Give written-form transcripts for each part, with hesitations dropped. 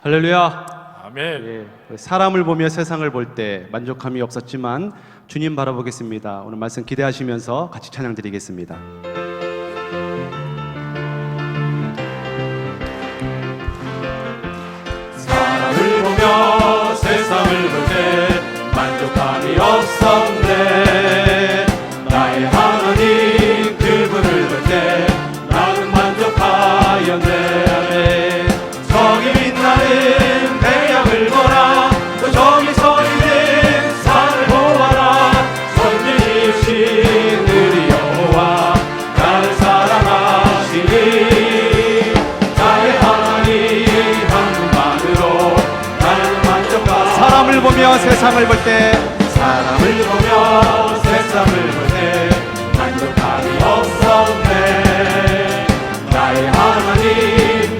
할렐루야. 아멘. 사람을 보며 세상을 볼 때 만족함이 없었지만 주님 바라보겠습니다. 오늘 말씀 기대하시면서 같이 찬양 드리겠습니다. 사람을 보며 세상을 볼 때 만족함이 없었네. 나의 하나님 그분을 볼 때 나는 만족하였네. 저기 빛나는 태양을 보라. 또 저기 서 있는 산을 보아라. 선지이신 우리 여호와 나를 사랑하시니 나의 하나님 한 분만으로 나는 만족하라. 사람을 보며 세상을 볼 때 사람을 보며 세상을 볼 때 만족함이 없었네. 나의 하나님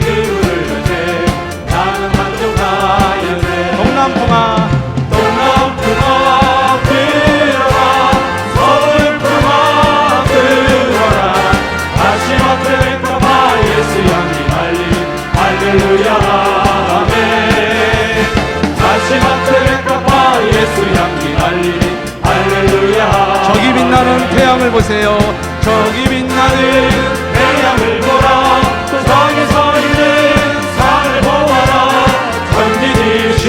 그분을 볼 때 나는 만족하였네. 동남풍아 동남풍아 불어라. 서울풍아 불어라. 다시 마트레카파 예수 향기 달리 할렐루야 아멘. 다시 마트레카파 예수 향기 달리 할렐루야. 저기 빛나는 태양을 보세요. 저기 빛나는 태양을 보라. 또 저기 서 있는 산을 보아라. 전지이신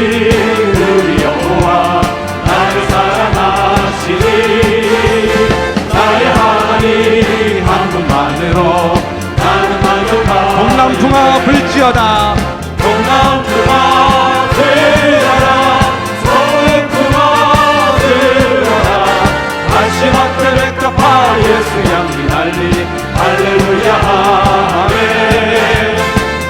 우리 여호와 나를 사랑하시니 나의 하나님 한 분만으로 나는 만족하리. 동남풍아 불지어다. 동남풍아 불어라. 서울풍아 불어라. 다시 마트레카파 예수 향기 달리 할렐루야 아멘.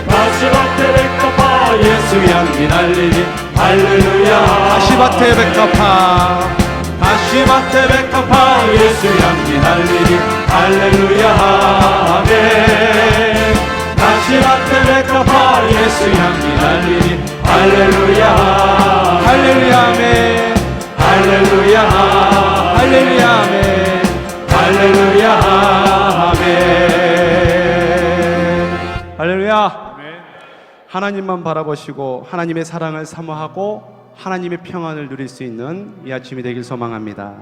다시 마트레카파 예수 향기 달리 할렐루야. 다시마테 백합화 다시마테 백합화 예수 향기 달리니 할렐루야 아멘. 다시마테 백합화 예수 향기 달리니 할렐루야 할렐루야 아멘. 할렐루야 할렐루야 아멘. 할렐루야 아멘. 할렐루야. 하나님만 바라보시고 하나님의 사랑을 사모하고 하나님의 평안을 누릴 수 있는 이 아침이 되길 소망합니다.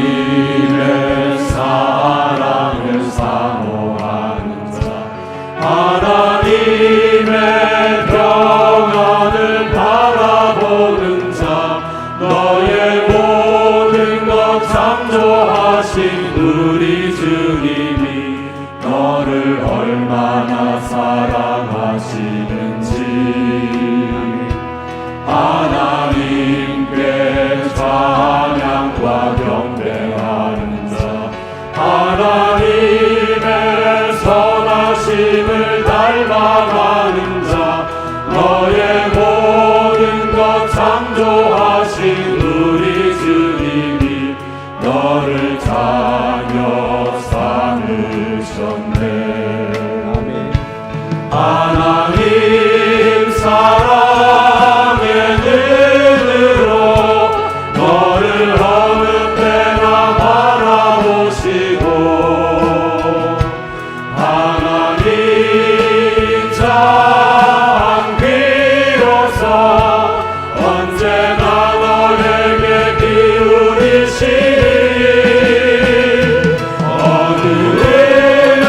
하나님의 사랑을 사모하는 자, 하나님의 평안을 바라보는 자, 너의 모든 것 창조하신 우리 주님이 너를 얼마나 사랑하시는지 하나님께 찬양과 경배하는 자, 하나님의 선하심을 닮아가는 자, 너의 모든 것 창조하신 우리 주님이 너를 자녀 삼으셨네. 하나님 사랑의 눈으로 너를 어느 때나 바라보시고 하나님 장 비로소 언제나 너에게 기울이시니 어느 은혜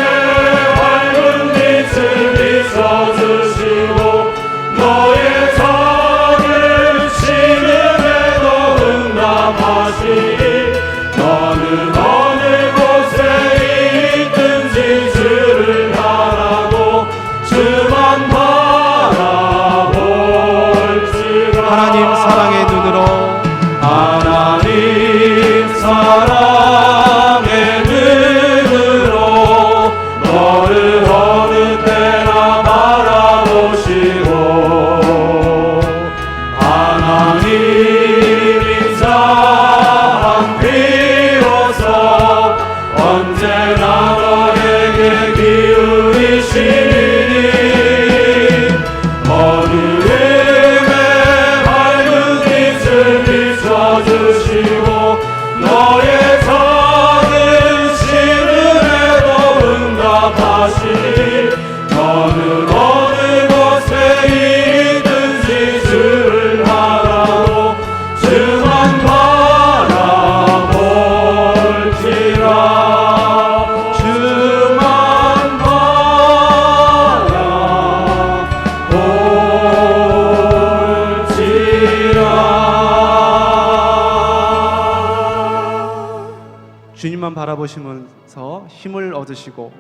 힘을 얻으시고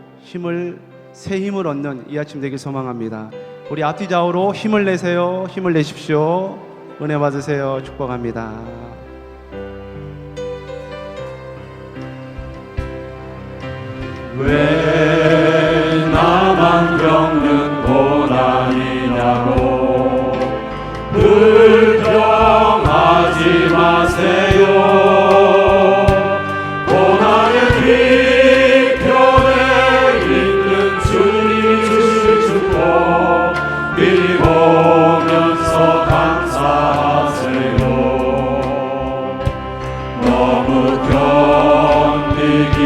새 힘을 얻는 이 아침 되길 소망합니다. 우리 앞뒤 좌우로 힘을 내세요. 힘을 내십시오. 은혜 받으세요. 축복합니다. 왜 나만 겪는 고난이냐고 불평하지 마세요. 고난의 뒤편에 있는 주님이 주실 축복 미리 보면서 감사하세요. 너무 견디기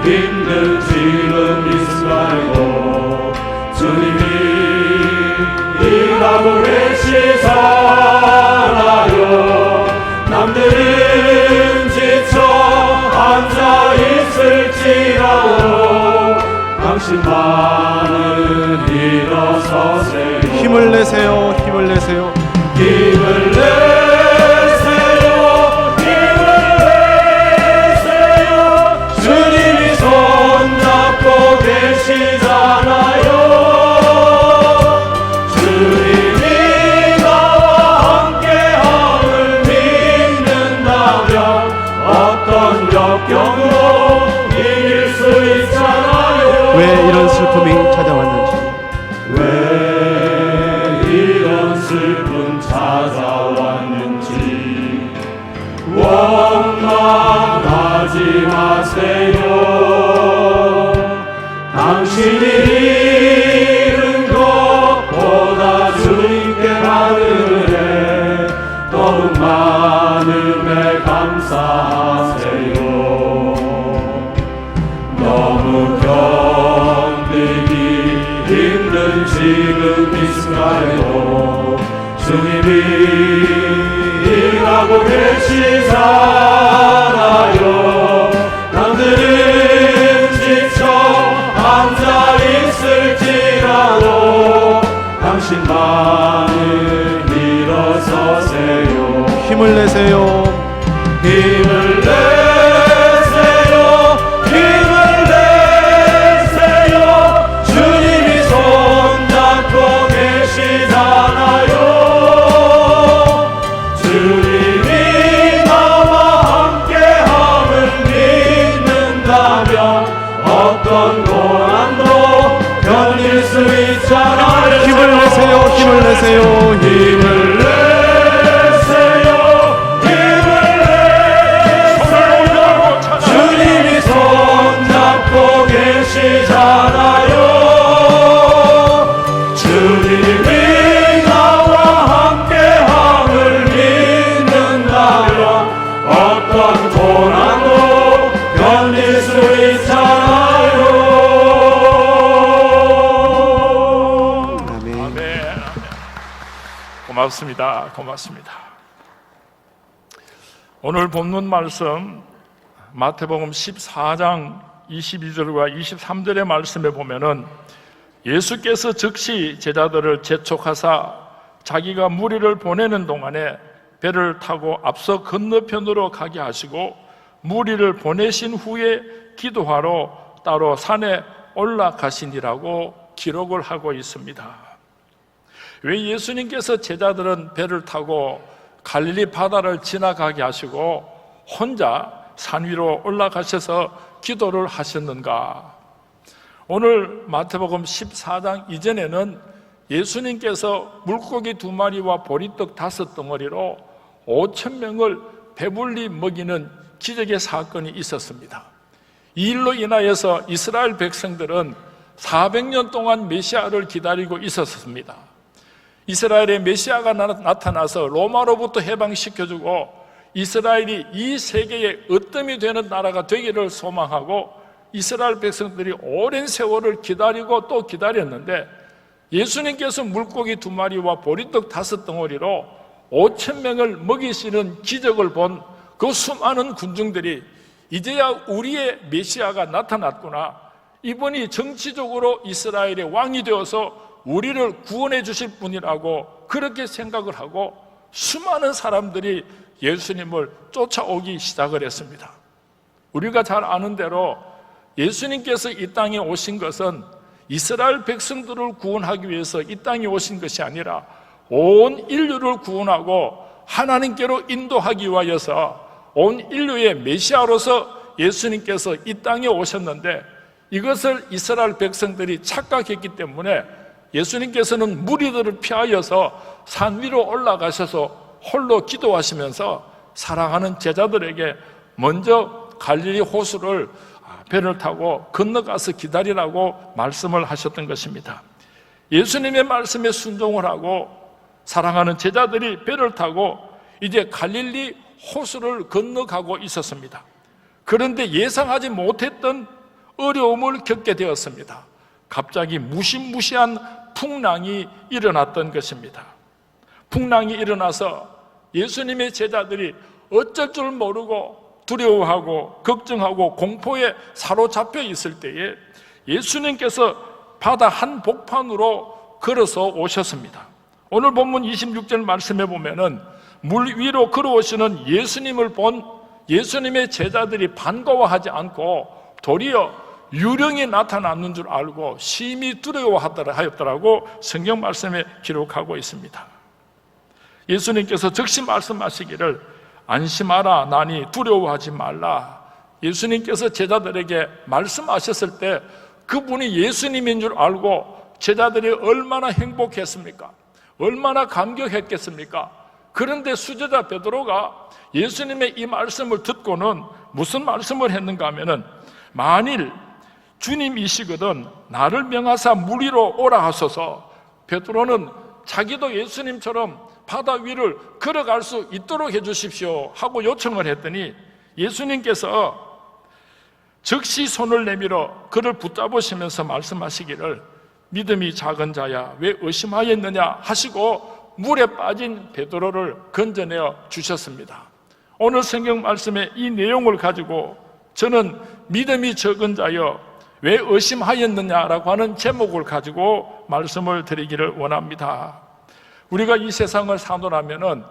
힘든 지금 이 순간에도 주님이 일하고 계시잖아요. 남들은 지쳐 앉아있을지라도 당신만은 일어서세요. 힘을 내세요. 힘을 내세요. 힘을 내세요. 힘을 내세요. 주님이 손잡고 계시잖아요. 주님이 나와 함께함을 믿는다면 어떤 역경으로 이길 수 있잖아요. 왜 이런 슬픔이 찾아왔는지, 왜 이런 슬픔 찾아왔는지 원망하지 마세요. 당신이 잃은 것보다 주님께 받은 은혜 더욱 많음에 감사하세요. 너무 견디기 힘든 지금 이 순간에도 주님이 일하고 계시잖아요. 남들은 지쳐 앉아있을지라도 당신만은 일어서세요. 힘을 내세요. 힘을 내세요. 힘을 내세요. 주님이 손잡고 계시잖아요. 주님이 나와 함께함을 믿는다면 어떤 고난도 견딜 수 있잖아요. 힘을 내세요. 힘을 내세요. 힘을 내세요. 힘을 내세요. 주님이 손잡고 계시잖아요. 주님이 나와 함께함을 믿는다면 어떤 고난도 견딜 수 있잖아요. 아멘. 아멘. 고맙습니다. 고맙습니다. 오늘 본문 말씀 마태복음 14장 22절과 23절의 말씀에 보면은 예수께서 즉시 제자들을 재촉하사 자기가 무리를 보내는 동안에 배를 타고 앞서 건너편으로 가게 하시고 무리를 보내신 후에 기도하러 따로 산에 올라가시니라고 기록을 하고 있습니다. 왜 예수님께서 제자들은 배를 타고 갈릴리 바다를 지나가게 하시고 혼자 산 위로 올라가셔서 기도를 하셨는가? 오늘 마태복음 14장 이전에는 예수님께서 물고기 2마리와 보리떡 5덩어리로 5,000명을 배불리 먹이는 기적의 사건이 있었습니다. 이 일로 인하여서 이스라엘 백성들은 400년 동안 메시아를 기다리고 있었습니다. 이스라엘의 메시아가 나타나서 로마로부터 해방시켜주고 이스라엘이 이 세계의 으뜸이 되는 나라가 되기를 소망하고 이스라엘 백성들이 오랜 세월을 기다리고 또 기다렸는데 예수님께서 물고기 2마리와 보리떡 5덩어리로 5,000명을 먹이시는 기적을 본 그 수많은 군중들이 이제야 우리의 메시아가 나타났구나, 이분이 정치적으로 이스라엘의 왕이 되어서 우리를 구원해 주실 분이라고 그렇게 생각을 하고 수많은 사람들이 예수님을 쫓아오기 시작을 했습니다. 우리가 잘 아는 대로 예수님께서 이 땅에 오신 것은 이스라엘 백성들을 구원하기 위해서 이 땅에 오신 것이 아니라 온 인류를 구원하고 하나님께로 인도하기 위하여서 온 인류의 메시아로서 예수님께서 이 땅에 오셨는데, 이것을 이스라엘 백성들이 착각했기 때문에 예수님께서는 무리들을 피하여서 산 위로 올라가셔서 홀로 기도하시면서 사랑하는 제자들에게 먼저 갈릴리 호수를 배를 타고 건너가서 기다리라고 말씀을 하셨던 것입니다. 예수님의 말씀에 순종을 하고 사랑하는 제자들이 배를 타고 이제 갈릴리 호수를 건너가고 있었습니다. 그런데 예상하지 못했던 어려움을 겪게 되었습니다. 갑자기 무시무시한 풍랑이 일어났던 것입니다. 풍랑이 일어나서 예수님의 제자들이 어쩔 줄 모르고 두려워하고 걱정하고 공포에 사로잡혀 있을 때에 예수님께서 바다 한복판으로 걸어서 오셨습니다. 오늘 본문 26절 말씀에 보면은 물 위로 걸어오시는 예수님을 본 예수님의 제자들이 반가워하지 않고 도리어 유령이 나타났는 줄 알고 심히 두려워하였더라고 성경 말씀에 기록하고 있습니다. 예수님께서 즉시 말씀하시기를 안심하라, 나니 두려워하지 말라. 예수님께서 제자들에게 말씀하셨을 때 그분이 예수님인 줄 알고 제자들이 얼마나 행복했습니까? 얼마나 감격했겠습니까? 그런데 수제자 베드로가 예수님의 이 말씀을 듣고는 무슨 말씀을 했는가 하면은, 만일 주님이시거든 나를 명하사 물 위로 오라 하소서. 베드로는 자기도 예수님처럼 바다 위를 걸어갈 수 있도록 해주십시오 하고 요청을 했더니 예수님께서 즉시 손을 내밀어 그를 붙잡으시면서 말씀하시기를 믿음이 작은 자야 왜 의심하였느냐 하시고 물에 빠진 베드로를 건져내어 주셨습니다. 오늘 성경 말씀의 이 내용을 가지고 저는 믿음이 적은 자여 왜 의심하였느냐라고 하는 제목을 가지고 말씀을 드리기를 원합니다. 우리가 이 세상을 사노라면은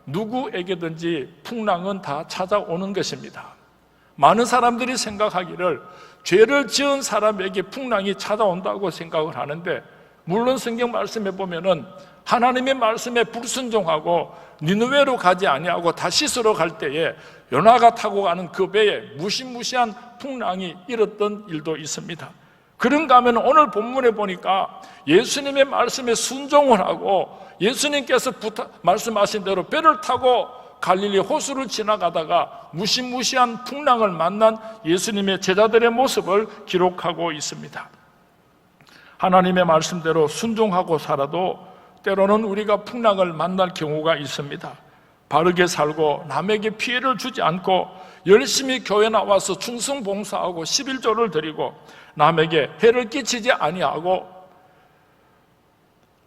누구에게든지 풍랑은 다 찾아오는 것입니다. 많은 사람들이 생각하기를 죄를 지은 사람에게 풍랑이 찾아온다고 생각을 하는데, 물론 성경 말씀에 보면은 하나님의 말씀에 불순종하고 니느웨로 가지 아니하고 다시스로 갈 때에 요나가 타고 가는 그 배에 무시무시한 풍랑이 일었던 일도 있습니다. 그런가 하면 오늘 본문에 보니까 예수님의 말씀에 순종을 하고 예수님께서 말씀하신 대로 배를 타고 갈릴리 호수를 지나가다가 무시무시한 풍랑을 만난 예수님의 제자들의 모습을 기록하고 있습니다. 하나님의 말씀대로 순종하고 살아도 때로는 우리가 풍랑을 만날 경우가 있습니다. 바르게 살고 남에게 피해를 주지 않고 열심히 교회 나와서 충성봉사하고 11조를 드리고 남에게 해를 끼치지 아니하고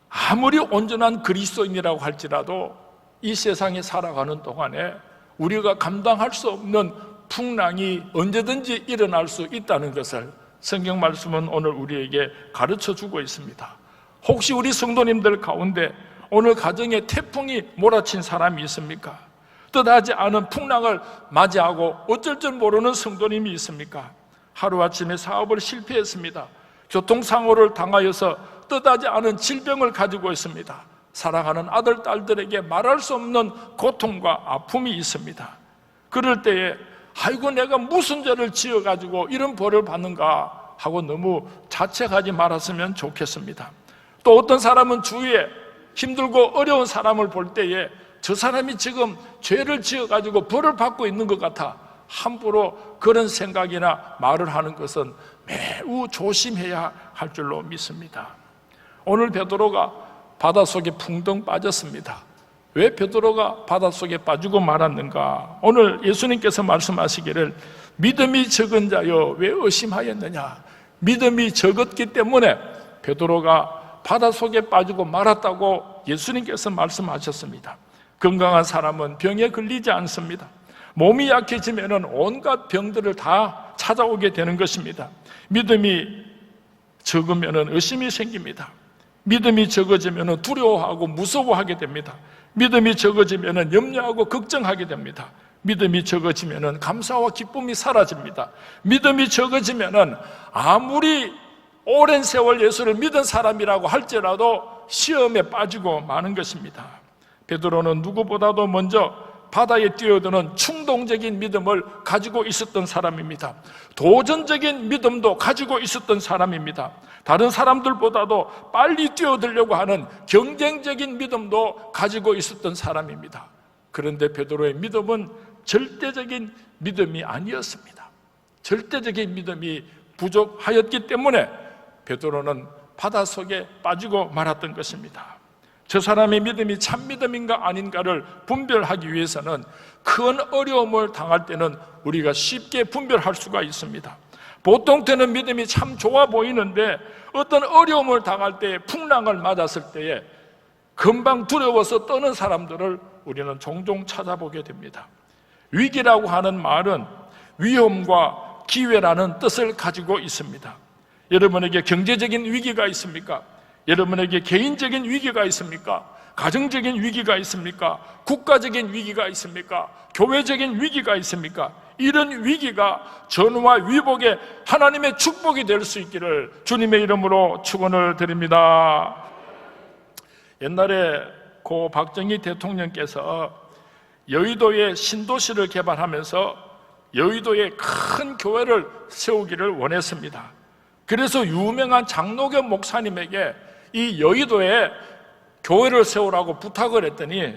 아무리 온전한 그리스도인이라고 할지라도 이 세상에 살아가는 동안에 우리가 감당할 수 없는 풍랑이 언제든지 일어날 수 있다는 것을 성경 말씀은 오늘 우리에게 가르쳐주고 있습니다. 혹시 우리 성도님들 가운데 오늘 가정에 태풍이 몰아친 사람이 있습니까? 뜻하지 않은 풍랑을 맞이하고 어쩔 줄 모르는 성도님이 있습니까? 하루아침에 사업을 실패했습니다. 교통사고를 당하여서 뜻하지 않은 질병을 가지고 있습니다. 사랑하는 아들, 딸들에게 말할 수 없는 고통과 아픔이 있습니다. 그럴 때에 아이고 내가 무슨 죄를 지어가지고 이런 벌을 받는가 하고 너무 자책하지 말았으면 좋겠습니다. 또 어떤 사람은 주위에 힘들고 어려운 사람을 볼 때에 저 사람이 지금 죄를 지어가지고 벌을 받고 있는 것 같아 함부로 그런 생각이나 말을 하는 것은 매우 조심해야 할 줄로 믿습니다. 오늘 베드로가 바닷속에 풍덩 빠졌습니다. 왜 베드로가 바닷속에 빠지고 말았는가? 오늘 예수님께서 말씀하시기를 믿음이 적은 자여 왜 의심하였느냐? 믿음이 적었기 때문에 베드로가 바닷속에 빠지고 말았다고 예수님께서 말씀하셨습니다. 건강한 사람은 병에 걸리지 않습니다. 몸이 약해지면 온갖 병들을 다 찾아오게 되는 것입니다. 믿음이 적으면 의심이 생깁니다. 믿음이 적어지면 두려워하고 무서워하게 됩니다. 믿음이 적어지면 염려하고 걱정하게 됩니다. 믿음이 적어지면은 감사와 기쁨이 사라집니다. 믿음이 적어지면은 아무리 오랜 세월 예수를 믿은 사람이라고 할지라도 시험에 빠지고 마는 것입니다. 베드로는 누구보다도 먼저 바다에 뛰어드는 충동적인 믿음을 가지고 있었던 사람입니다. 도전적인 믿음도 가지고 있었던 사람입니다. 다른 사람들보다도 빨리 뛰어들려고 하는 경쟁적인 믿음도 가지고 있었던 사람입니다. 그런데 베드로의 믿음은 절대적인 믿음이 아니었습니다. 절대적인 믿음이 부족하였기 때문에 베드로는 바닷속에 빠지고 말았던 것입니다. 저 사람의 믿음이 참 믿음인가 아닌가를 분별하기 위해서는 큰 어려움을 당할 때는 우리가 쉽게 분별할 수가 있습니다. 보통 때는 믿음이 참 좋아 보이는데 어떤 어려움을 당할 때, 풍랑을 맞았을 때에 금방 두려워서 떠는 사람들을 우리는 종종 찾아보게 됩니다. 위기라고 하는 말은 위험과 기회라는 뜻을 가지고 있습니다. 여러분에게 경제적인 위기가 있습니까? 여러분에게 개인적인 위기가 있습니까? 가정적인 위기가 있습니까? 국가적인 위기가 있습니까? 교회적인 위기가 있습니까? 이런 위기가 전화 위복의 하나님의 축복이 될 수 있기를 주님의 이름으로 축원을 드립니다. 옛날에 고 박정희 대통령께서 여의도에 신도시를 개발하면서 여의도에 큰 교회를 세우기를 원했습니다. 그래서 유명한 장로교 목사님에게 이 여의도에 교회를 세우라고 부탁을 했더니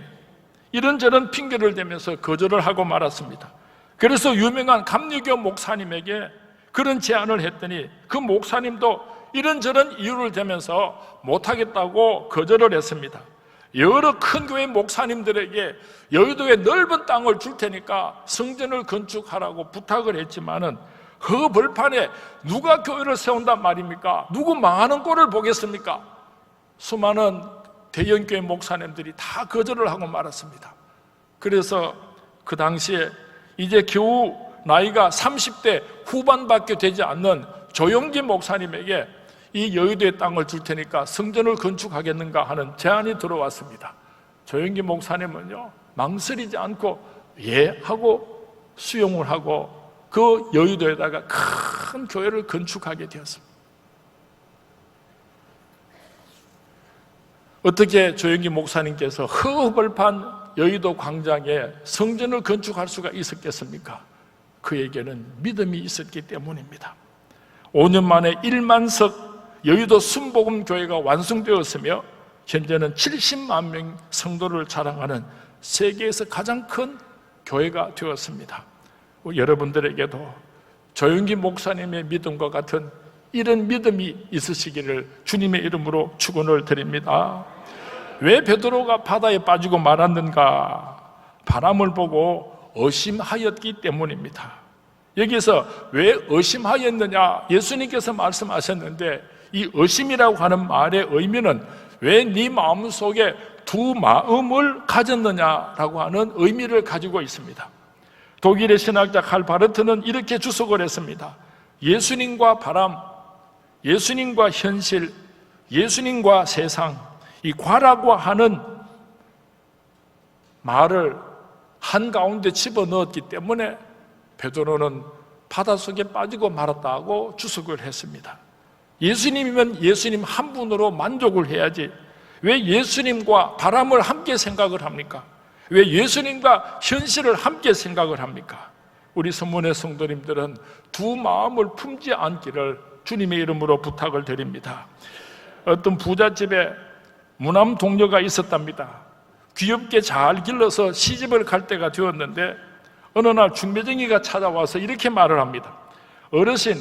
이런저런 핑계를 대면서 거절을 하고 말았습니다. 그래서 유명한 감리교 목사님에게 그런 제안을 했더니 그 목사님도 이런저런 이유를 대면서 못하겠다고 거절을 했습니다. 여러 큰 교회 목사님들에게 여의도에 넓은 땅을 줄 테니까 성전을 건축하라고 부탁을 했지만은 그 벌판에 누가 교회를 세운단 말입니까? 누구 망하는 꼴을 보겠습니까? 수많은 대형교회 목사님들이 다 거절을 하고 말았습니다. 그래서 그 당시에 이제 겨우 나이가 30대 후반밖에 되지 않는 조용기 목사님에게 이 여의도의 땅을 줄 테니까 성전을 건축하겠는가 하는 제안이 들어왔습니다. 조용기 목사님은요, 망설이지 않고 예 하고 수용을 하고 그 여의도에다가 큰 교회를 건축하게 되었습니다. 어떻게 조영기 목사님께서 허벌판 여의도 광장에 성전을 건축할 수가 있었겠습니까? 그에게는 믿음이 있었기 때문입니다. 5년 만에 1만석 여의도 순복음교회가 완성되었으며 현재는 70만 명 성도를 자랑하는 세계에서 가장 큰 교회가 되었습니다. 여러분들에게도 조영기 목사님의 믿음과 같은 이런 믿음이 있으시기를 주님의 이름으로 축원을 드립니다. 왜 베드로가 바다에 빠지고 말았는가? 바람을 보고 의심하였기 때문입니다. 여기서 왜 의심하였느냐? 예수님께서 말씀하셨는데 이 의심이라고 하는 말의 의미는 왜 네 마음속에 두 마음을 가졌느냐라고 하는 의미를 가지고 있습니다. 독일의 신학자 칼바르트는 이렇게 주석을 했습니다. 예수님과 바람, 예수님과 현실, 예수님과 세상, 이 과라고 하는 말을 한가운데 집어넣었기 때문에 베드로는 바닷속에 빠지고 말았다고 주석을 했습니다. 예수님이면 예수님 한 분으로 만족을 해야지 왜 예수님과 바람을 함께 생각을 합니까? 왜 예수님과 현실을 함께 생각을 합니까? 우리 선문의 성도님들은 두 마음을 품지 않기를 주님의 이름으로 부탁을 드립니다. 어떤 부잣집에 무남 동료가 있었답니다. 귀엽게 잘 길러서 시집을 갈 때가 되었는데 어느 날 중매쟁이가 찾아와서 이렇게 말을 합니다. 어르신,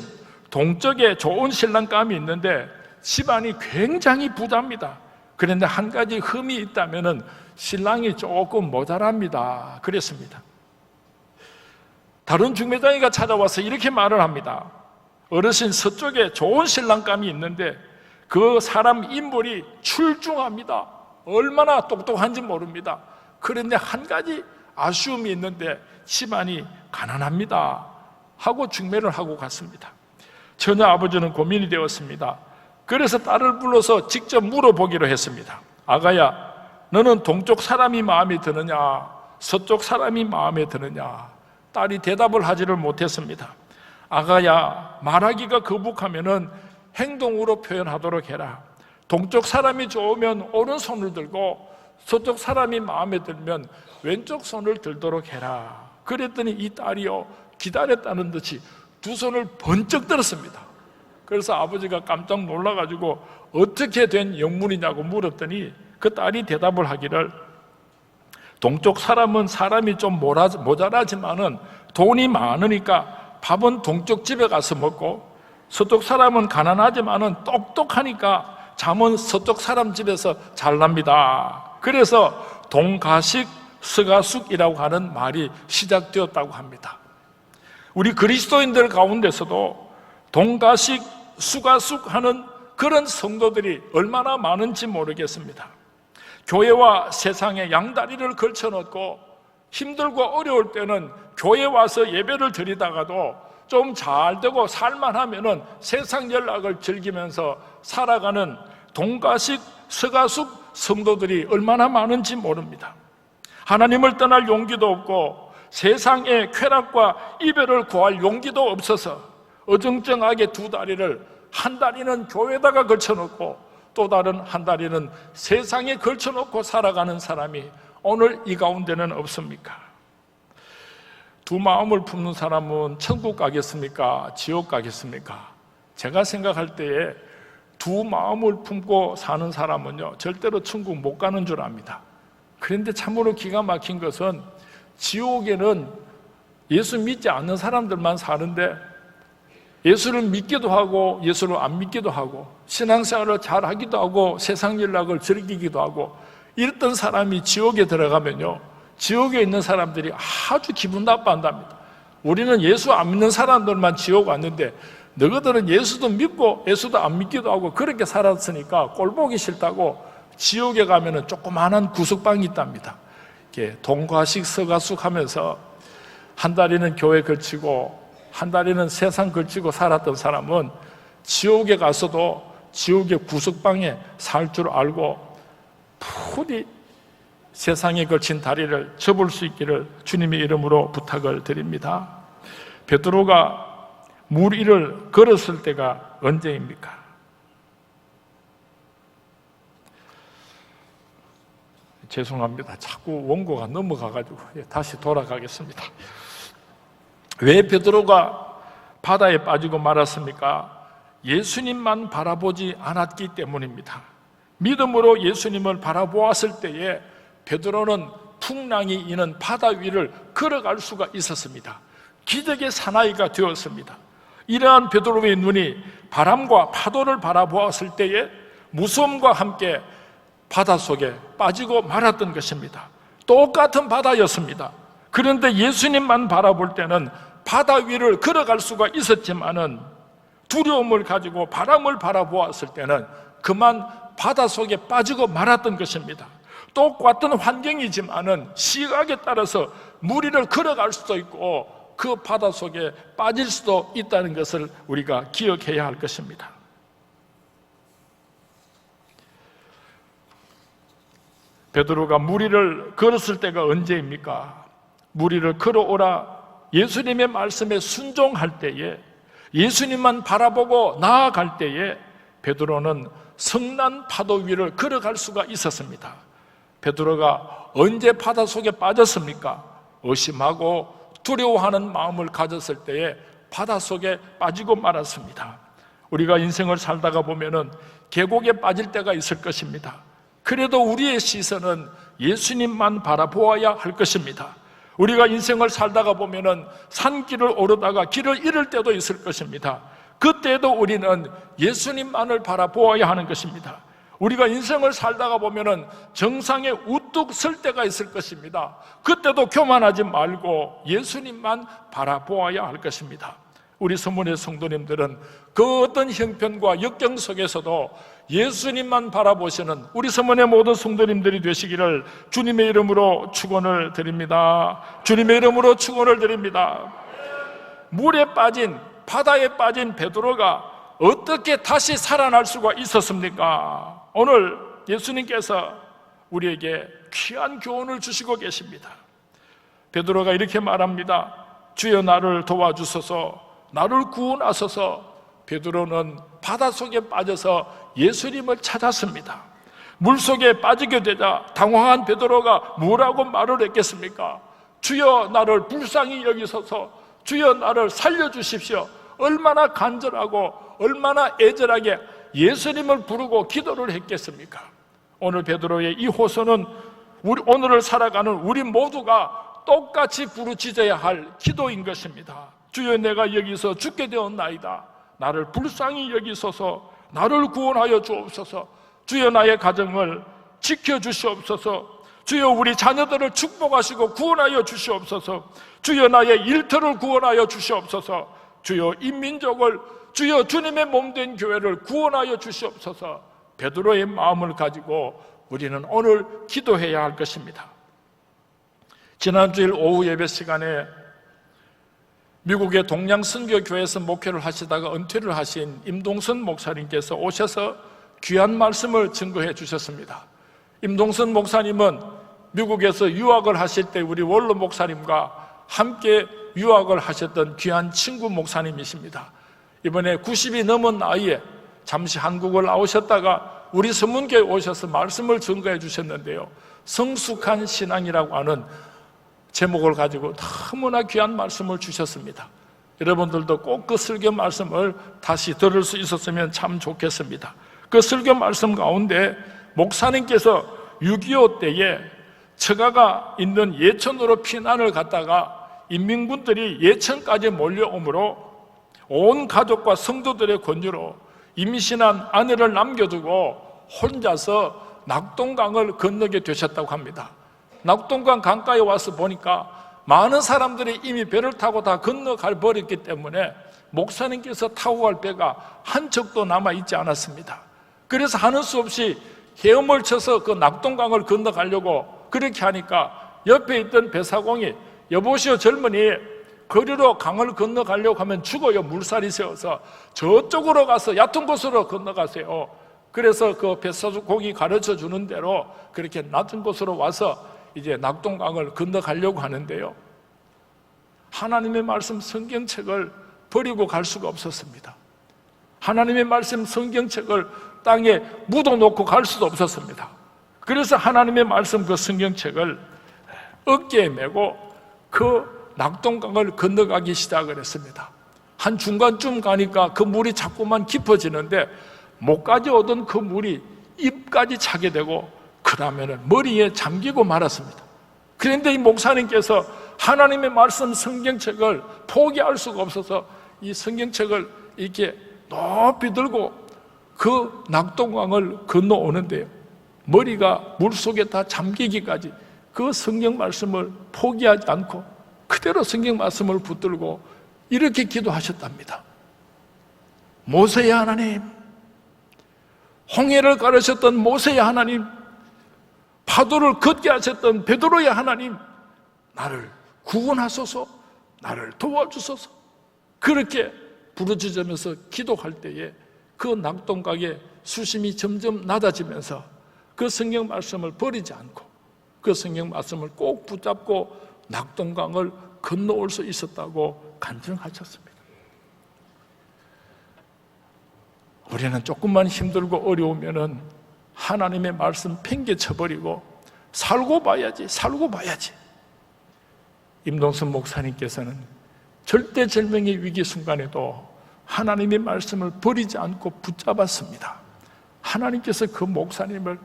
동쪽에 좋은 신랑감이 있는데 집안이 굉장히 부자입니다. 그런데 한 가지 흠이 있다면 신랑이 조금 모자랍니다. 그랬습니다. 다른 중매장이가 찾아와서 이렇게 말을 합니다. 어르신, 서쪽에 좋은 신랑감이 있는데 그 사람 인물이 출중합니다. 얼마나 똑똑한지 모릅니다. 그런데 한 가지 아쉬움이 있는데 집안이 가난합니다. 하고 중매를 하고 갔습니다. 처녀 아버지는 고민이 되었습니다. 그래서 딸을 불러서 직접 물어보기로 했습니다. 아가야, 너는 동쪽 사람이 마음에 드느냐? 서쪽 사람이 마음에 드느냐? 딸이 대답을 하지를 못했습니다. 아가야, 말하기가 거북하면은 행동으로 표현하도록 해라. 동쪽 사람이 좋으면 오른손을 들고 서쪽 사람이 마음에 들면 왼쪽 손을 들도록 해라. 그랬더니 이 딸이요, 기다렸다는 듯이 두 손을 번쩍 들었습니다. 그래서 아버지가 깜짝 놀라가지고 어떻게 된 영문이냐고 물었더니 그 딸이 대답을 하기를, 동쪽 사람은 사람이 좀 모자라지만은 돈이 많으니까 밥은 동쪽 집에 가서 먹고, 서쪽 사람은 가난하지만은 똑똑하니까 잠은 서쪽 사람 집에서 잘 납니다. 그래서 동가식 서가숙이라고 하는 말이 시작되었다고 합니다. 우리 그리스도인들 가운데서도 동가식 수가숙 하는 그런 성도들이 얼마나 많은지 모르겠습니다. 교회와 세상에 양다리를 걸쳐놓고 힘들고 어려울 때는 교회 와서 예배를 드리다가도 좀 잘되고 살만하면은 세상 연락을 즐기면서 살아가는 동가식 서가숙 성도들이 얼마나 많은지 모릅니다. 하나님을 떠날 용기도 없고 세상의 쾌락과 이별을 구할 용기도 없어서 어정쩡하게 두 다리를, 한 다리는 교회에다가 걸쳐놓고 또 다른 한 다리는 세상에 걸쳐놓고 살아가는 사람이 오늘 이 가운데는 없습니까? 두 마음을 품는 사람은 천국 가겠습니까? 지옥 가겠습니까? 제가 생각할 때에 두 마음을 품고 사는 사람은요, 절대로 천국 못 가는 줄 압니다. 그런데 참으로 기가 막힌 것은 지옥에는 예수 믿지 않는 사람들만 사는데 예수를 믿기도 하고 예수를 안 믿기도 하고 신앙생활을 잘 하기도 하고 세상 연락을 즐기기도 하고 이랬던 사람이 지옥에 들어가면요, 지옥에 있는 사람들이 아주 기분 나빠한답니다. 우리는 예수 안 믿는 사람들만 지옥 왔는데 너희들은 예수도 믿고 예수도 안 믿기도 하고 그렇게 살았으니까 꼴 보기 싫다고 지옥에 가면은 조그마한 구석방이 있답니다. 이렇게 동가식 서가숙 하면서 한 다리는 교회 걸치고 한 다리는 세상 걸치고 살았던 사람은 지옥에 가서도 지옥의 구석방에 살 줄 알고 부디 세상에 걸친 다리를 접을 수 있기를 주님의 이름으로 부탁을 드립니다. 베드로가 물 위를 걸었을 때가 언제입니까? 죄송합니다. 자꾸 원고가 넘어가가지고 다시 돌아가겠습니다. 왜 베드로가 바다에 빠지고 말았습니까? 예수님만 바라보지 않았기 때문입니다. 믿음으로 예수님을 바라보았을 때에 베드로는 풍랑이 있는 바다 위를 걸어갈 수가 있었습니다. 기적의 사나이가 되었습니다. 이러한 베드로의 눈이 바람과 파도를 바라보았을 때에 무서움과 함께 바닷속에 빠지고 말았던 것입니다. 똑같은 바다였습니다. 그런데 예수님만 바라볼 때는 바다 위를 걸어갈 수가 있었지만은 두려움을 가지고 바람을 바라보았을 때는 그만 바닷속에 빠지고 말았던 것입니다. 똑같은 환경이지만은 시각에 따라서 물 위를 걸어갈 수도 있고 그 바닷속에 빠질 수도 있다는 것을 우리가 기억해야 할 것입니다. 베드로가 물 위를 걸었을 때가 언제입니까? 물 위를 걸어오라 예수님의 말씀에 순종할 때에, 예수님만 바라보고 나아갈 때에 베드로는 성난 파도 위를 걸어갈 수가 있었습니다. 베드로가 언제 바닷속에 빠졌습니까? 의심하고 두려워하는 마음을 가졌을 때에 바닷속에 빠지고 말았습니다. 우리가 인생을 살다가 보면은 계곡에 빠질 때가 있을 것입니다. 그래도 우리의 시선은 예수님만 바라보아야 할 것입니다. 우리가 인생을 살다가 보면은 산길을 오르다가 길을 잃을 때도 있을 것입니다. 그때도 우리는 예수님만을 바라보아야 하는 것입니다. 우리가 인생을 살다가 보면은 정상에 우뚝 설 때가 있을 것입니다. 그때도 교만하지 말고 예수님만 바라보아야 할 것입니다. 우리 서문의 성도님들은 그 어떤 형편과 역경 속에서도 예수님만 바라보시는 우리 서문의 모든 성도님들이 되시기를 주님의 이름으로 축원을 드립니다. 주님의 이름으로 축원을 드립니다. 물에 빠진, 바다에 빠진 베드로가 어떻게 다시 살아날 수가 있었습니까? 오늘 예수님께서 우리에게 귀한 교훈을 주시고 계십니다. 베드로가 이렇게 말합니다. 주여 나를 도와주소서, 나를 구원하소서. 베드로는 바닷속에 빠져서 예수님을 찾았습니다. 물속에 빠지게 되자 당황한 베드로가 뭐라고 말을 했겠습니까? 주여 나를 불쌍히 여기소서, 주여 나를 살려주십시오. 얼마나 간절하고 얼마나 애절하게 예수님을 부르고 기도를 했겠습니까? 오늘 베드로의 이 호소는 오늘을 살아가는 우리 모두가 똑같이 부르짖어야 할 기도인 것입니다. 주여 내가 여기서 죽게 되었나이다. 나를 불쌍히 여기소서, 나를 구원하여 주옵소서. 주여 나의 가정을 지켜주시옵소서. 주여 우리 자녀들을 축복하시고 구원하여 주시옵소서. 주여 나의 일터를 구원하여 주시옵소서. 주여 이 민족을, 주여 주님의 몸된 교회를 구원하여 주시옵소서. 베드로의 마음을 가지고 우리는 오늘 기도해야 할 것입니다. 지난주일 오후 예배 시간에 미국의 동양선교교회에서 목회를 하시다가 은퇴를 하신 임동선 목사님께서 오셔서 귀한 말씀을 증거해 주셨습니다. 임동선 목사님은 미국에서 유학을 하실 때 우리 원로 목사님과 함께 유학을 하셨던 귀한 친구 목사님이십니다. 이번에 90이 넘은 나이에 잠시 한국을 나오셨다가 우리 서문교에 오셔서 말씀을 증거해 주셨는데요, 성숙한 신앙이라고 하는 제목을 가지고 너무나 귀한 말씀을 주셨습니다. 여러분들도 꼭 그 설교 말씀을 다시 들을 수 있었으면 참 좋겠습니다. 그 설교 말씀 가운데 목사님께서 6.25 때에 처가가 있는 예천으로 피난을 갔다가 인민군들이 예천까지 몰려오므로 온 가족과 성도들의 권유로 임신한 아내를 남겨두고 혼자서 낙동강을 건너게 되셨다고 합니다. 낙동강 강가에 와서 보니까 많은 사람들이 이미 배를 타고 다 건너가 버렸기 때문에 목사님께서 타고 갈 배가 한 척도 남아있지 않았습니다. 그래서 하는 수 없이 헤엄을 쳐서 그 낙동강을 건너가려고 그렇게 하니까 옆에 있던 배사공이 여보시오 젊은이, 거리로 강을 건너가려고 하면 죽어요. 물살이 세워서 저쪽으로 가서 얕은 곳으로 건너가세요. 그래서 그 배사공이 가르쳐 주는 대로 그렇게 낮은 곳으로 와서 이제 낙동강을 건너가려고 하는데요, 하나님의 말씀 성경책을 버리고 갈 수가 없었습니다. 하나님의 말씀 성경책을 땅에 묻어놓고 갈 수도 없었습니다. 그래서 하나님의 말씀 그 성경책을 어깨에 메고 그 낙동강을 건너가기 시작을 했습니다. 한 중간쯤 가니까 그 물이 자꾸만 깊어지는데 목까지 오던 그 물이 입까지 차게 되고 그 다음에는 머리에 잠기고 말았습니다. 그런데 이 목사님께서 하나님의 말씀 성경책을 포기할 수가 없어서 이 성경책을 이렇게 높이 들고 그 낙동강을 건너오는데요, 머리가 물속에 다 잠기기까지 그 성경 말씀을 포기하지 않고 그대로 성경 말씀을 붙들고 이렇게 기도하셨답니다. 모세의 하나님, 홍해를 가르셨던 모세의 하나님, 파도를 걷게 하셨던 베드로의 하나님, 나를 구원하소서, 나를 도와주소서. 그렇게 부르짖으면서 기도할 때에 그 낙동강의 수심이 점점 낮아지면서 그 성경 말씀을 버리지 않고 그 성경 말씀을 꼭 붙잡고 낙동강을 건너올 수 있었다고 간증하셨습니다. 우리는 조금만 힘들고 어려우면은 하나님의 말씀 팽개쳐버리고 살고 봐야지. 임동선 목사님께서는 절대절명의 위기 순간에도 하나님의 말씀을 버리지 않고 붙잡았습니다. 하나님께서 그 목사님을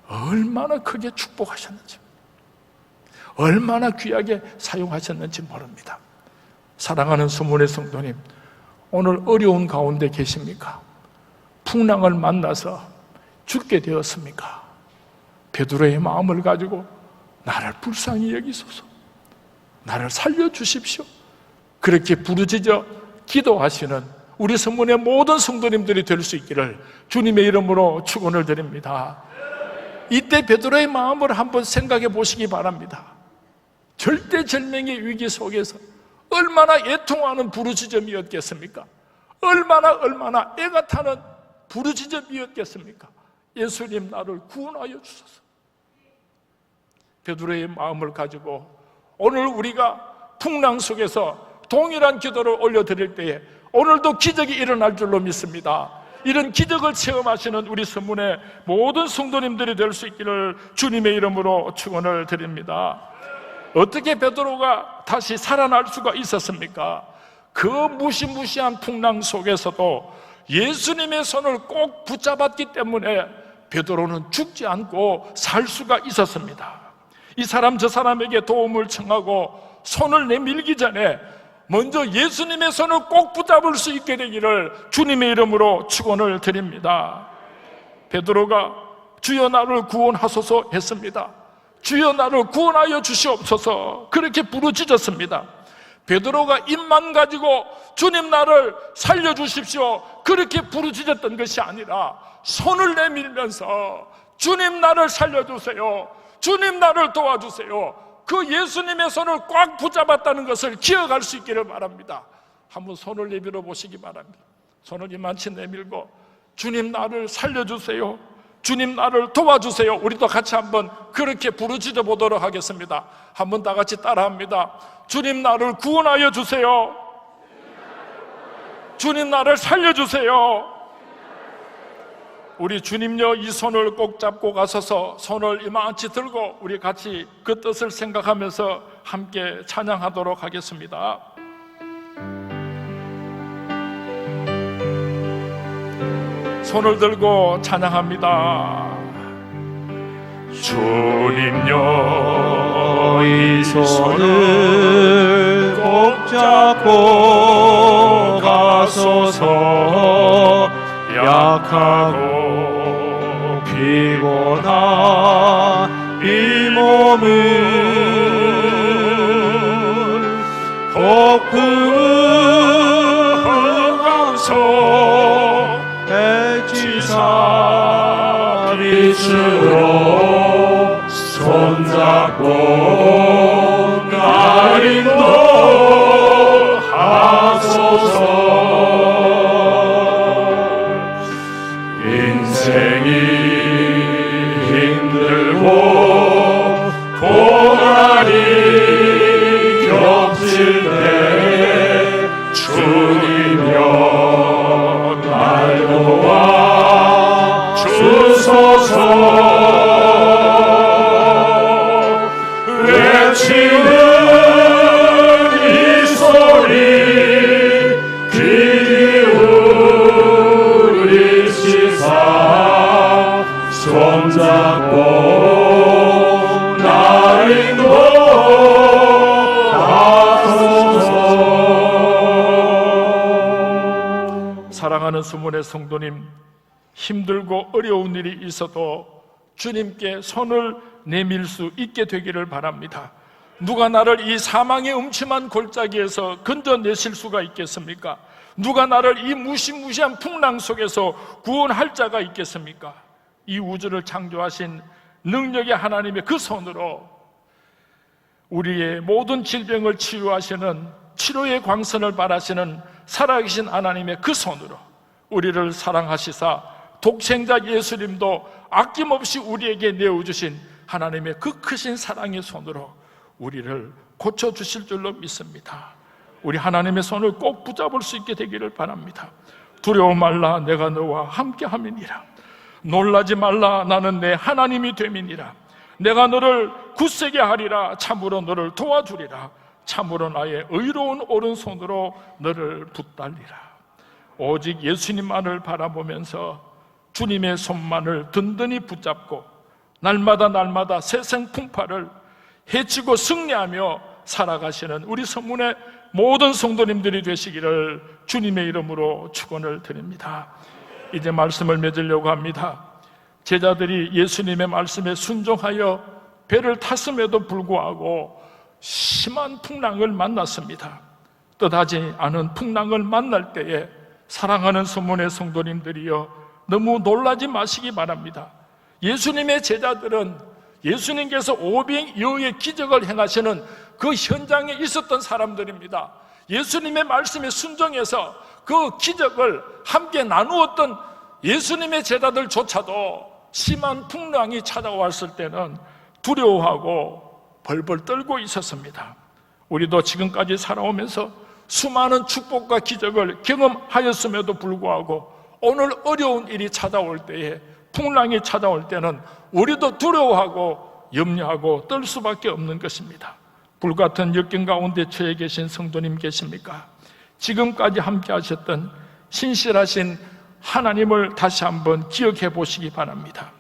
얼마나 크게 축복하셨는지, 얼마나 귀하게 사용하셨는지 모릅니다. 사랑하는 소문의 성도님, 오늘 어려운 가운데 계십니까? 풍랑을 만나서 죽게 되었습니까? 베드로의 마음을 가지고 나를 불쌍히 여기소서, 나를 살려주십시오, 그렇게 부르짖어 기도하시는 우리 성문의 모든 성도님들이 될 수 있기를 주님의 이름으로 축원을 드립니다. 이때 베드로의 마음을 한번 생각해 보시기 바랍니다. 절대절명의 위기 속에서 얼마나 애통하는 부르짖음이었겠습니까? 얼마나 애가 타는 부르짖음이었겠습니까? 예수님 나를 구원하여 주소서. 베드로의 마음을 가지고 오늘 우리가 풍랑 속에서 동일한 기도를 올려드릴 때에 오늘도 기적이 일어날 줄로 믿습니다. 이런 기적을 체험하시는 우리 서문의 모든 성도님들이 될 수 있기를 주님의 이름으로 축원을 드립니다. 어떻게 베드로가 다시 살아날 수가 있었습니까? 그 무시무시한 풍랑 속에서도 예수님의 손을 꼭 붙잡았기 때문에 베드로는 죽지 않고 살 수가 있었습니다. 이 사람 저 사람에게 도움을 청하고 손을 내밀기 전에 먼저 예수님의 손을 꼭 붙잡을 수 있게 되기를 주님의 이름으로 축원을 드립니다. 베드로가 주여 나를 구원하소서 했습니다. 주여 나를 구원하여 주시옵소서 그렇게 부르짖었습니다. 베드로가 입만 가지고 주님 나를 살려주십시오 그렇게 부르짖었던 것이 아니라 손을 내밀면서 주님 나를 살려주세요, 주님 나를 도와주세요, 그 예수님의 손을 꽉 붙잡았다는 것을 기억할 수 있기를 바랍니다. 한번 손을 내밀어 보시기 바랍니다. 손을 이만치 내밀고 주님 나를 살려주세요, 주님 나를 도와주세요. 우리도 같이 한번 그렇게 부르짖어 보도록 하겠습니다. 한번 다 같이 따라합니다. 주님 나를 구원하여 주세요, 주님 나를 살려주세요. 우리 주님여 이 손을 꼭 잡고 가서서 손을 이만치 들고 우리 같이 그 뜻을 생각하면서 함께 찬양하도록 하겠습니다. 손을 들고 찬양합니다. 주님여 이 손을 꼭 잡고 가소서 약하고 피곤한 이 몸을 폭풍함소 해지사 빛으로 손잡고 날 인도하소서. 인생이 힘들고 고난이 겹칠 때 주님여 날 도와 주소서. 외치는 이 소리 귀 기울이시사 손잡고 날 인도하소서. 사랑하는 수문의 성도님, 힘들고 어려운 일이 있어도 주님께 손을 내밀 수 있게 되기를 바랍니다. 누가 나를 이 사망의 음침한 골짜기에서 건져내실 수가 있겠습니까? 누가 나를 이 무시무시한 풍랑 속에서 구원할 자가 있겠습니까? 이 우주를 창조하신 능력의 하나님의 그 손으로 우리의 모든 질병을 치유하시는 치료의 광선을 발하시는 살아계신 하나님의 그 손으로 우리를 사랑하시사 독생자 예수님도 아낌없이 우리에게 내어주신 하나님의 그 크신 사랑의 손으로 우리를 고쳐주실 줄로 믿습니다. 우리 하나님의 손을 꼭 붙잡을 수 있게 되기를 바랍니다. 두려워 말라, 내가 너와 함께함이니라. 놀라지 말라, 나는 내 하나님이 됨이니라. 내가 너를 굳세게 하리라. 참으로 너를 도와주리라. 참으로 나의 의로운 오른손으로 너를 붙들리라. 오직 예수님만을 바라보면서 주님의 손만을 든든히 붙잡고 날마다 세상 풍파를 해치고 승리하며 살아가시는 우리 성문의 모든 성도님들이 되시기를 주님의 이름으로 축원을 드립니다. 이제 말씀을 맺으려고 합니다. 제자들이 예수님의 말씀에 순종하여 배를 탔음에도 불구하고 심한 풍랑을 만났습니다. 뜻하지 않은 풍랑을 만날 때에 사랑하는 성문의 성도님들이여 너무 놀라지 마시기 바랍니다. 예수님의 제자들은 예수님께서 오병이어의 기적을 행하시는 그 현장에 있었던 사람들입니다. 예수님의 말씀에 순종해서 그 기적을 함께 나누었던 예수님의 제자들조차도 심한 풍랑이 찾아왔을 때는 두려워하고 벌벌 떨고 있었습니다. 우리도 지금까지 살아오면서 수많은 축복과 기적을 경험하였음에도 불구하고 오늘 어려운 일이 찾아올 때에, 풍랑이 찾아올 때는 우리도 두려워하고 염려하고 떨 수밖에 없는 것입니다. 불같은 역경 가운데 처해 계신 성도님 계십니까? 지금까지 함께 하셨던 신실하신 하나님을 다시 한번 기억해 보시기 바랍니다.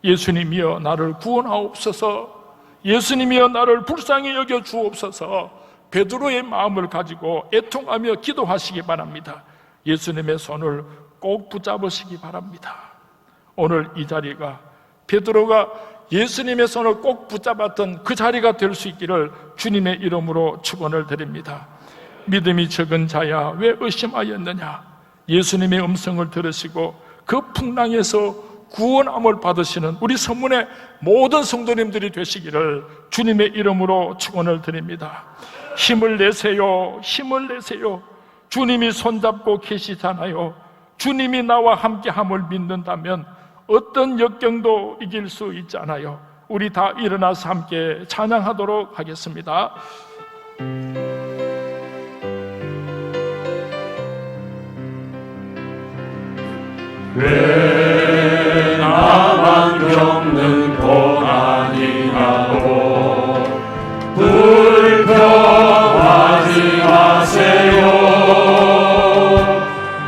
예수님이여 나를 구원하옵소서, 예수님이여 나를 불쌍히 여겨 주옵소서, 베드로의 마음을 가지고 애통하며 기도하시기 바랍니다. 예수님의 손을 꼭 붙잡으시기 바랍니다. 오늘 이 자리가 베드로가 예수님의 손을 꼭 붙잡았던 그 자리가 될 수 있기를 주님의 이름으로 축원을 드립니다. 믿음이 적은 자야 왜 의심하였느냐? 예수님의 음성을 들으시고 그 풍랑에서 구원함을 받으시는 우리 성문의 모든 성도님들이 되시기를 주님의 이름으로 축원을 드립니다. 힘을 내세요, 힘을 내세요. 주님이 손잡고 계시잖아요. 주님이 나와 함께함을 믿는다면 어떤 역경도 이길 수 있잖아요. 우리 다 일어나서 함께 찬양하도록 하겠습니다. 왜 나만 겪는 고난이라고 불평하지 마세요.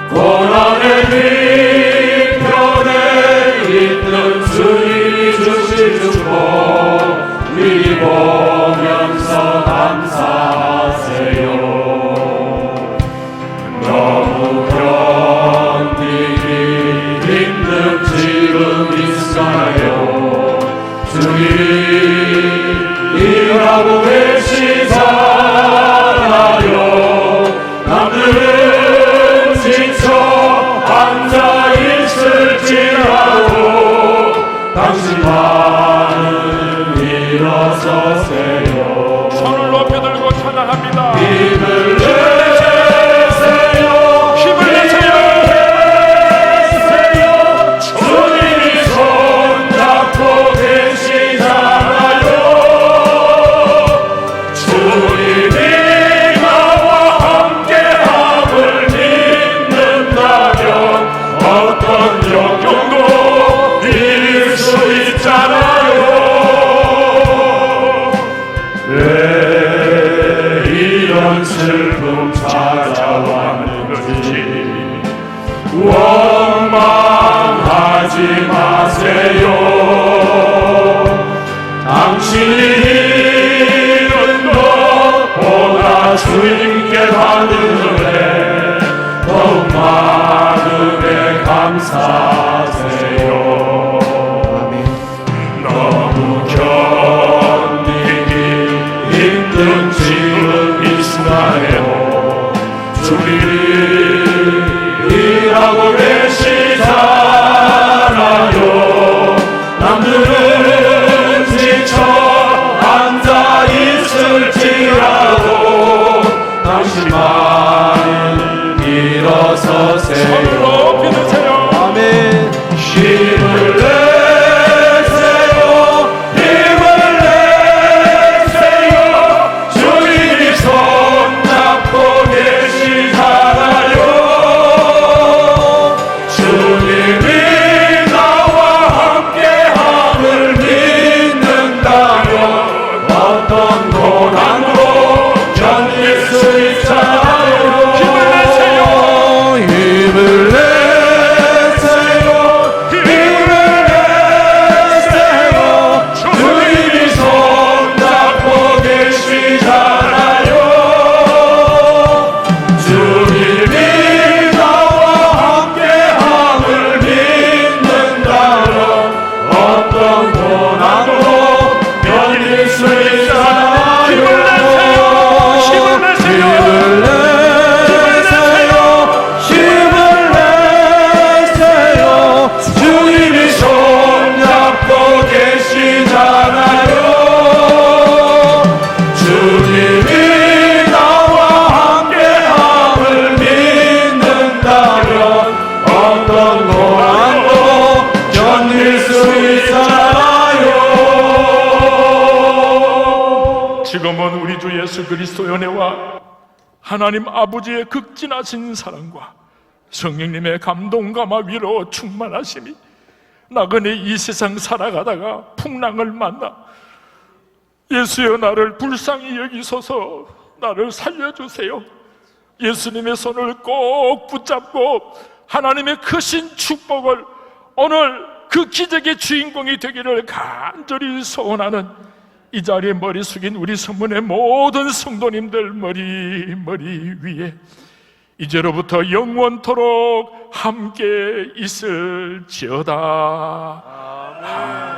고난의 뒤편에 있는 주님이 주실 축복 미리 보면서 감사하세요. 너무 힘든 지금 이 시간에요 주님이라고 외치잖아요. 남들은 지쳐 앉아있을지라도 당신만은 일어서세요. 손을 높이 들고 찬양합니다. 힘을 내세요. 힘을 내세요. 슬픔 찾아왔는지 원망하지 마세요. 당신이 잃은 것보다 주님께 받은 은혜 더욱 많음에 감사하세요. 너무 견디기 힘든 지금 이 순간에도 주님이라고 외치잖아요. 남들은 지쳐 앉아있을지라도 당신만은 일어서세요. 손으로 빌으세요. 아멘. 주 예수 그리스도의 은혜와 하나님 아버지의 극진하신 사랑과 성령님의 감동 감화 위로 충만하심이 나그네 이 세상 살아가다가 풍랑을 만나 예수여 나를 불쌍히 여기소서 나를 살려주세요. 예수님의 손을 꼭 붙잡고 하나님의 크신 축복을 오늘 그 기적의 주인공이 되기를 간절히 소원하는 이 자리에 머리 숙인 우리 성문의 모든 성도님들 머리 위에 이제로부터 영원토록 함께 있을지어다. 아멘.